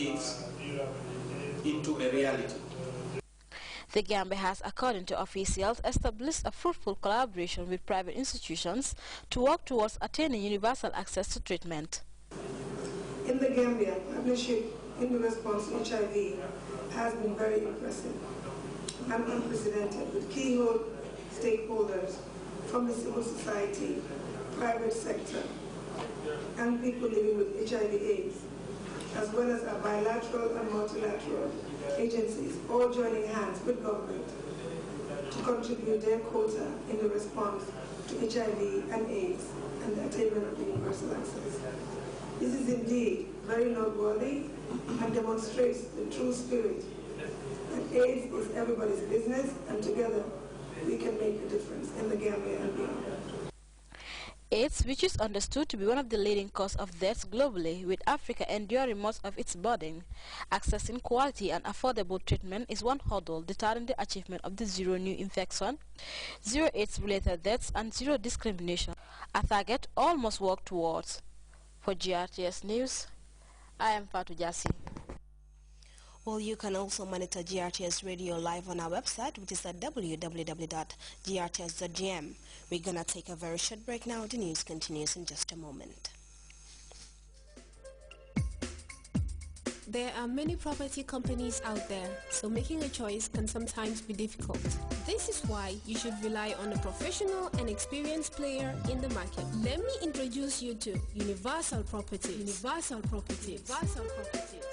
AIDS into a reality. The Gambia has, according to officials, established a fruitful collaboration with private institutions to work towards attaining universal access to treatment. In the Gambia, partnership in the response to HIV has been very impressive and unprecedented, with key stakeholders from the civil society, private sector, and people living with HIV/AIDS, as well as our bilateral and multilateral agencies, all joining hands with government to contribute their quota in the response to HIV and AIDS and the attainment of universal access. This is indeed very noteworthy and demonstrates the true spirit that AIDS is everybody's business, and together we can make a difference in the Gambia and beyond. AIDS, which is understood to be one of the leading causes of deaths globally, with Africa enduring most of its burden, accessing quality and affordable treatment is one hurdle deterring the achievement of the zero new infection, zero AIDS-related deaths, and zero discrimination, a target all must work towards. For GRTS News, I am Fatou Jassi. Well, you can also monitor GRTS Radio live on our website, which is at www.grts.gm. We're going to take a very short break now. The news continues in just a moment. There are many property companies out there, so making a choice can sometimes be difficult. This is why you should rely on a professional and experienced player in the market. Let me introduce you to Universal Properties. Universal Properties. Universal Properties.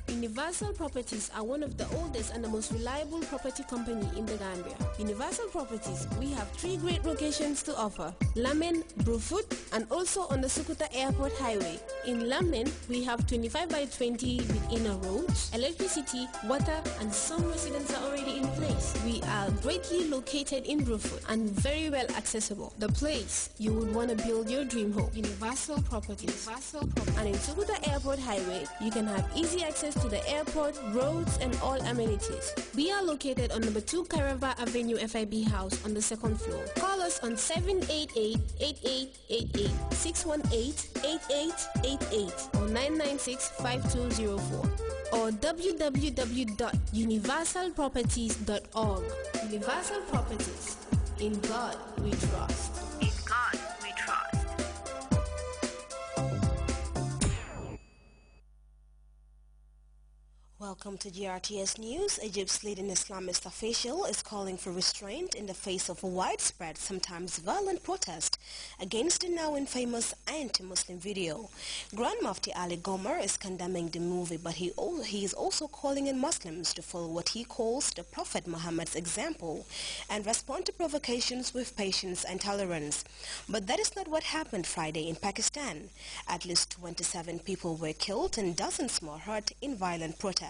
Universal Properties are one of the oldest and the most reliable property company in the Gambia. Universal Properties, we have 3 great locations to offer: Lamin, Brufut, and also on the Sukuta Airport Highway. In Lamin, we have 25 by 20 with inner roads, electricity, water, and some residents are already in place. We are greatly located in Brufut and very well accessible. The place you would want to build your dream home. Universal Properties. Universal Properties. And in Sukuta Airport Highway, you can have easy access to the airport, roads, and all amenities. We are located on number 2 Carava Avenue FIB House on the 2nd floor. Call us on 788-8888, 618-8888, or 996-5204, or www.universalproperties.org. Universal Properties. In God we trust. In God we trust. Welcome to GRTS News. Egypt's leading Islamist official is calling for restraint in the face of a widespread, sometimes violent protest against the now infamous anti-Muslim video. Grand Mufti Ali Gomer is condemning the movie, but he is also calling on Muslims to follow what he calls the Prophet Muhammad's example and respond to provocations with patience and tolerance. But that is not what happened Friday in Pakistan. At least 27 people were killed and dozens more hurt in violent protests.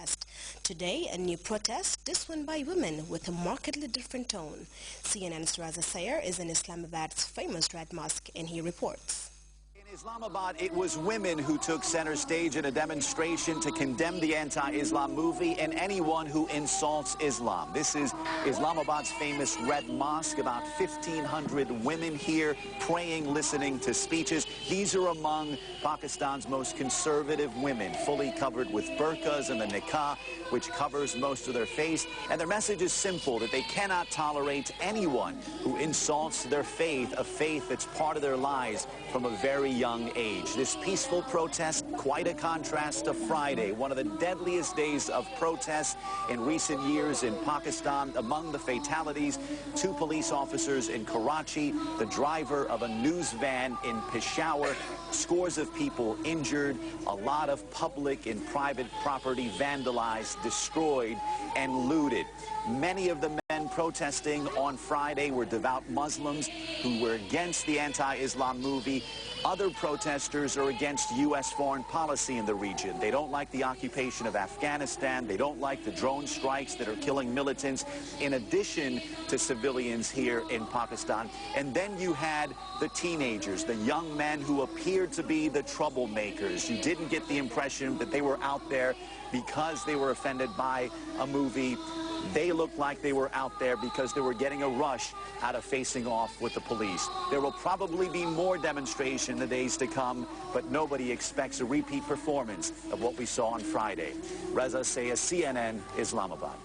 Today, a new protest, this one by women with a markedly different tone. CNN's Raza Sayer is in Islamabad's famous Red Mosque, and he reports. In Islamabad, it was women who took center stage in a demonstration to condemn the anti-Islam movie and anyone who insults Islam. This is Islamabad's famous Red Mosque. About 1,500 women here praying, listening to speeches. These are among Pakistan's most conservative women, fully covered with burqas and the niqab, which covers most of their face. And their message is simple, that they cannot tolerate anyone who insults their faith, a faith that's part of their lives from a very young age. This peaceful protest, quite a contrast to Friday, one of the deadliest days of protest in recent years in Pakistan. Among the fatalities, 2 police officers in Karachi, the driver of a news van in Peshawar, scores of people injured, a lot of public and private property vandalized, destroyed, and looted. Many of the men protesting on Friday were devout Muslims who were against the anti-Islam movie. Other protesters are against U.S. foreign policy in the region. They don't like the occupation of Afghanistan. They don't like the drone strikes that are killing militants, in addition to civilians here in Pakistan. And then you had the teenagers, the young men who appeared to be the troublemakers. You didn't get the impression that they were out there because they were offended by a movie They looked like they were out there because they were getting a rush out of facing off with the police. There will probably be more demonstration in the days to come, but nobody expects a repeat performance of what we saw on Friday. Reza Sayed, CNN, Islamabad.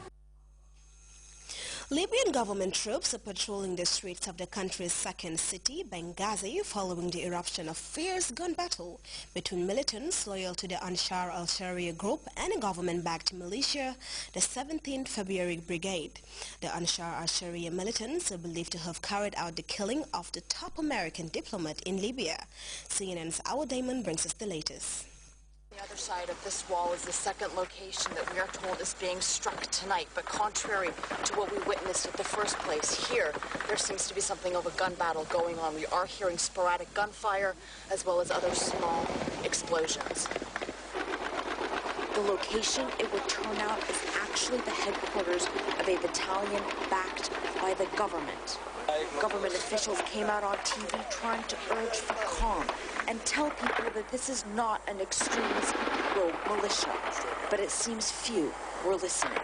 Libyan government troops are patrolling the streets of the country's second city, Benghazi, following the eruption of fierce gun battle between militants loyal to the Ansar al-Sharia group and a government-backed militia, the 17th February Brigade. The Ansar al-Sharia militants are believed to have carried out the killing of the top American diplomat in Libya. CNN's Our Damon brings us the latest. The other side of this wall is the second location that we are told is being struck tonight, but contrary to what we witnessed at the first place, here there seems to be something of a gun battle going on. We are hearing sporadic gunfire as well as other small explosions. The location, it would turn out, is actually the headquarters of a battalion backed by the government. Government officials came out on TV trying to urge for calm and tell people that this is not an extremist rogue militia, but it seems few were listening.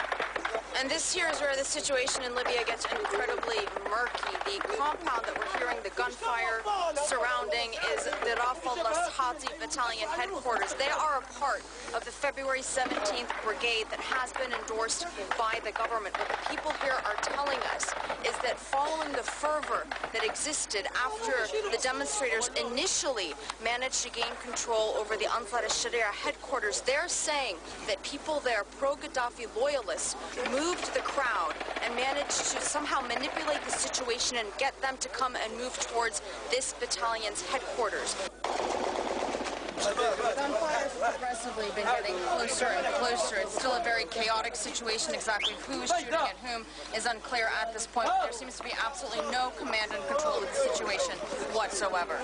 And this here is where the situation in Libya gets incredibly murky. The compound that we're hearing the gunfire surrounding is the Rafah al-Hati Battalion headquarters. They are a part of the February 17th Brigade that has been endorsed by the government. What the people here are telling us is that following the fervor that existed after the demonstrators initially managed to gain control over the Ansar al-Sharia headquarters, they're saying that people there, pro-Gaddafi loyalists, moved the crowd and managed to somehow manipulate the situation and get them to come and move towards this battalion's headquarters. The gunfire has progressively been getting closer and closer. It's still a very chaotic situation. Exactly who is shooting at whom is unclear at this point, but there seems to be absolutely no command and control of the situation whatsoever.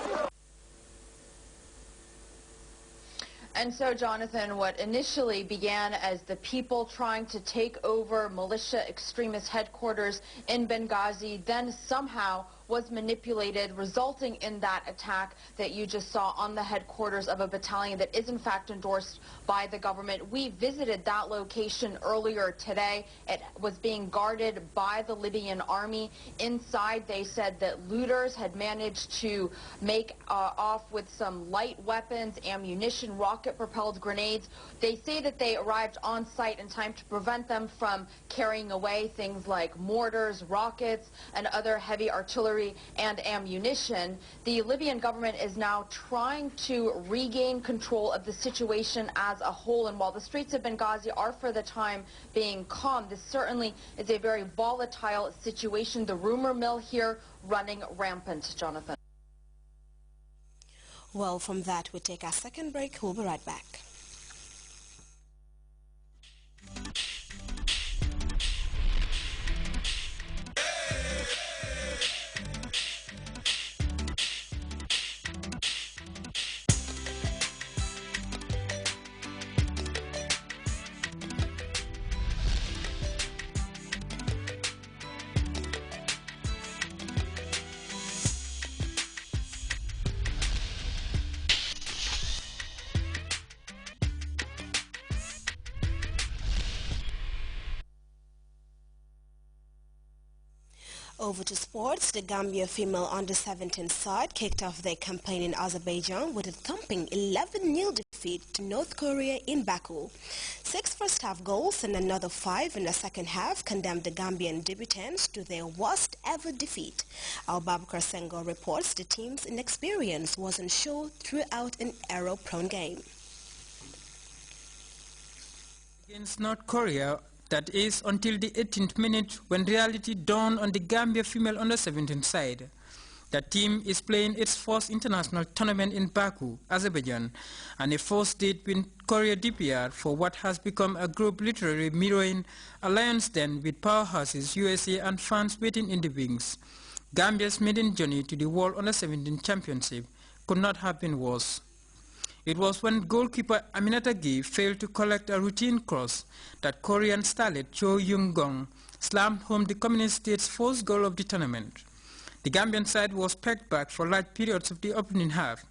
And so, Jonathan, what initially began as the people trying to take over militia extremist headquarters in Benghazi then somehow was manipulated, resulting in that attack that you just saw on the headquarters of a battalion that is in fact endorsed by the government. We visited that location earlier today. It was being guarded by the Libyan army. Inside, they said that looters had managed to make off with some light weapons, ammunition, rocket-propelled grenades. They say that they arrived on site in time to prevent them from carrying away things like mortars, rockets, and other heavy artillery and ammunition. The Libyan government is now trying to regain control of the situation as a whole, and while the streets of Benghazi are for the time being calm, this certainly is a very volatile situation. The rumor mill here running rampant, Jonathan. Well, from that we take our second break. We'll be right back. Over to sports. The Gambia female under-17 side kicked off their campaign in Azerbaijan with a thumping 11-0 defeat to North Korea in Baku. 6 first-half goals and another 5 in the second half condemned the Gambian debutants to their worst-ever defeat. Al-Babakar Senghor reports the team's inexperience was on show throughout an error-prone game. Against North Korea, that is until the 18th minute when reality dawned on the Gambia female under-17 side. The team is playing its first international tournament in Baku, Azerbaijan, and a first date with Korea DPR for what has become a group literally mirroring alliance then with powerhouses USA and fans waiting in the wings. Gambia's maiden journey to the World Under-17 Championship could not have been worse. It was when goalkeeper Aminata Gee failed to collect a routine cross that Korean starlet Cho Young-gong slammed home the Communist State's first goal of the tournament. The Gambian side was pegged back for large periods of the opening half,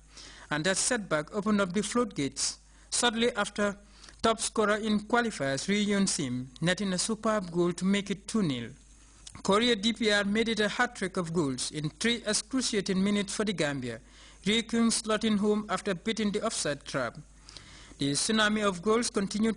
and that setback opened up the floodgates shortly after top scorer in qualifiers Ri Yun-sim, netting a superb goal to make it 2-0. Korea DPR made it a hat-trick of goals in 3 excruciating minutes for the Gambia, Ri Kyung slotting home after beating the offside trap. The tsunami of goals continued